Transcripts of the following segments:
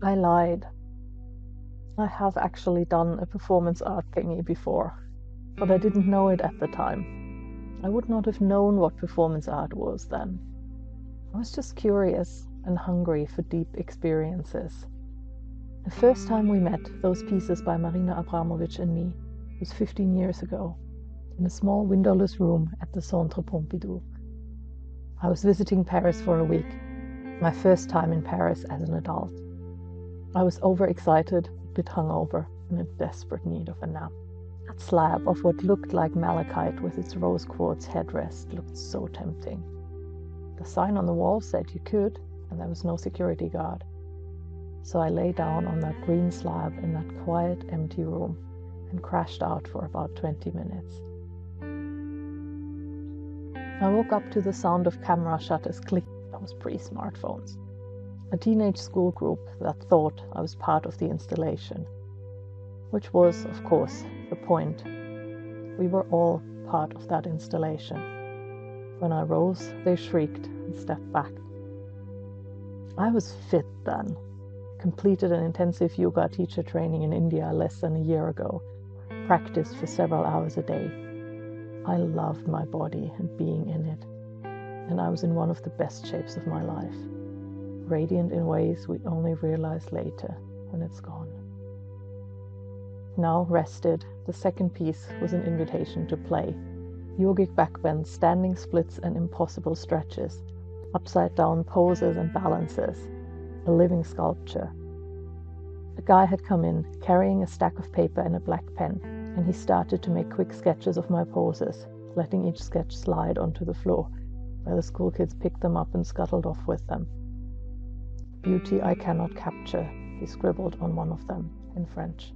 I lied. I have actually done a performance art thingy before, but I didn't know it at the time. I would not have known what performance art was then. I was just curious and hungry for deep experiences. The first time we met, those pieces by Marina Abramovic and me, was 15 years ago, in a small windowless room at the Centre Pompidou. I was visiting Paris for a week, my first time in Paris as an adult. I was overexcited, a bit hungover, and in desperate need of a nap. That slab of what looked like malachite with its rose quartz headrest looked so tempting. The sign on the wall said you could, and there was no security guard. So I lay down on that green slab in that quiet, empty room and crashed out for about 20 minutes. I woke up to the sound of camera shutters clicking. That was pre-smartphones. A teenage school group that thought I was part of the installation, which was, of course, the point. We were all part of that installation. When I rose, they shrieked and stepped back. I was fit then, completed an intensive yoga teacher training in India less than a year ago, practiced for several hours a day. I loved my body and being in it, and I was in one of the best shapes of my life. Radiant in ways we only realize later when it's gone. Now rested, the second piece was an invitation to play. Yogic backbends, standing splits and impossible stretches, upside down poses and balances, a living sculpture. A guy had come in, carrying a stack of paper and a black pen, and he started to make quick sketches of my poses, letting each sketch slide onto the floor, where the school kids picked them up and scuttled off with them. Beauty I cannot capture, he scribbled on one of them in French.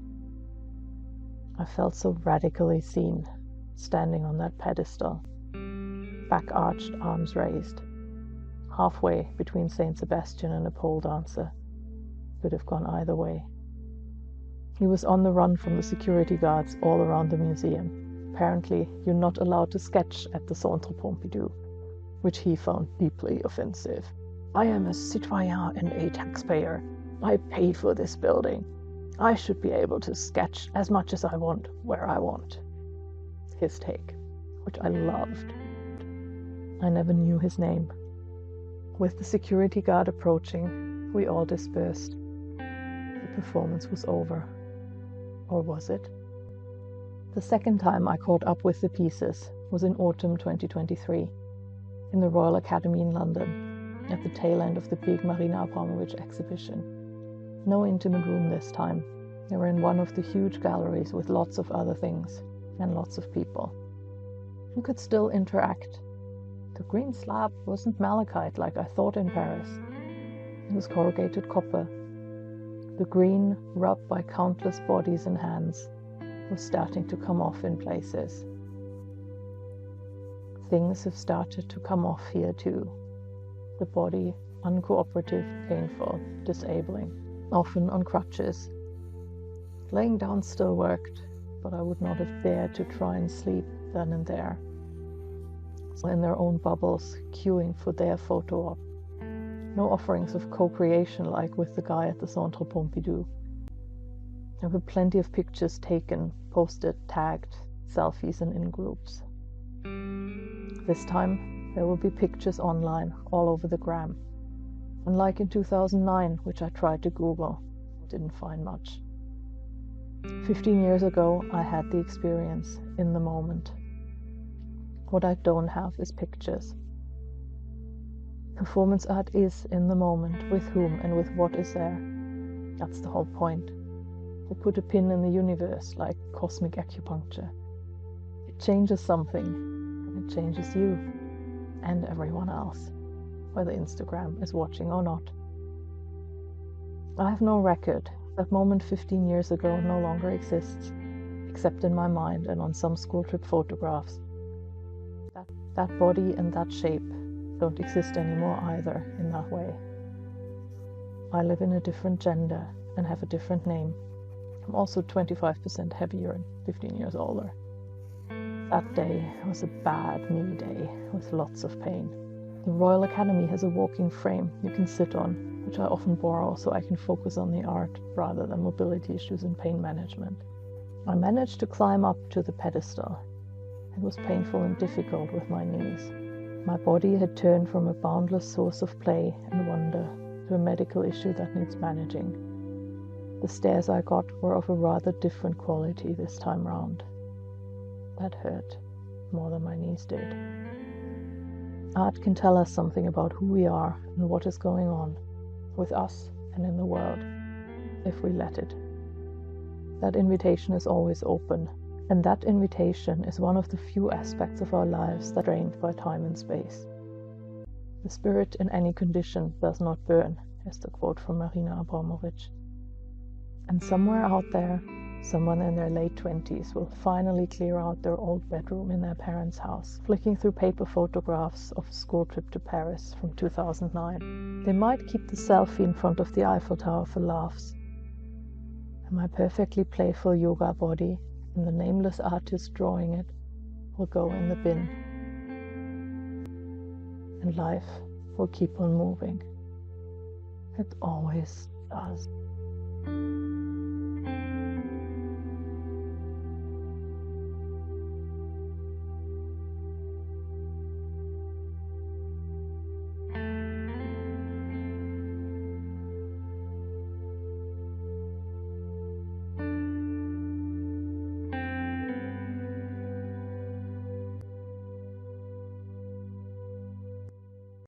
I felt so radically seen, standing on that pedestal, back arched, arms raised, halfway between Saint Sebastian and a pole dancer. Could have gone either way. He was on the run from the security guards all around the museum. Apparently, you're not allowed to sketch at the Centre Pompidou, which he found deeply offensive. I am a citoyen and a taxpayer. I pay for this building. I should be able to sketch as much as I want, where I want. His take, which I loved. I never knew his name. With the security guard approaching, we all dispersed. The performance was over. Or was it? The second time I caught up with the pieces was in autumn 2023, in the Royal Academy in London, at the tail end of the big Marina Abramovic exhibition. No intimate room this time. They were in one of the huge galleries with lots of other things and lots of people. You could still interact. The green slab wasn't malachite like I thought in Paris. It was corrugated copper. The green, rubbed by countless bodies and hands, was starting to come off in places. Things have started to come off here too. The body, uncooperative, painful, disabling, often on crutches. Laying down still worked, but I would not have dared to try and sleep then and there. In their own bubbles, queuing for their photo op. No offerings of co-creation like with the guy at the Centre Pompidou. There were plenty of pictures taken, posted, tagged, selfies and in groups. This time, there will be pictures online, all over the gram. Unlike in 2009, which I tried to Google, didn't find much. 15 years ago, I had the experience in the moment. What I don't have is pictures. Performance art is in the moment, with whom and with what is there. That's the whole point. They put a pin in the universe, like cosmic acupuncture. It changes something, and it changes you, and everyone else, whether Instagram is watching or not. I have no record. That moment 15 years ago no longer exists, except in my mind and on some school trip photographs. That body and that shape don't exist anymore either in that way. I live in a different gender and have a different name. I'm also 25% heavier and 15 years older. That day was a bad knee day with lots of pain. The Royal Academy has a walking frame you can sit on, which I often borrow so I can focus on the art rather than mobility issues and pain management. I managed to climb up to the pedestal. It was painful and difficult with my knees. My body had turned from a boundless source of play and wonder to a medical issue that needs managing. The stairs I got were of a rather different quality this time round. That hurt more than my knees did. Art can tell us something about who we are and what is going on with us and in the world, if we let it. That invitation is always open, and that invitation is one of the few aspects of our lives that are drained by time and space. The spirit in any condition does not burn, is the quote from Marina Abramovic. And somewhere out there, someone in their late 20s will finally clear out their old bedroom in their parents' house, flicking through paper photographs of a school trip to Paris from 2009. They might keep the selfie in front of the Eiffel Tower for laughs. And my perfectly playful yoga body and the nameless artist drawing it will go in the bin. And life will keep on moving. It always does.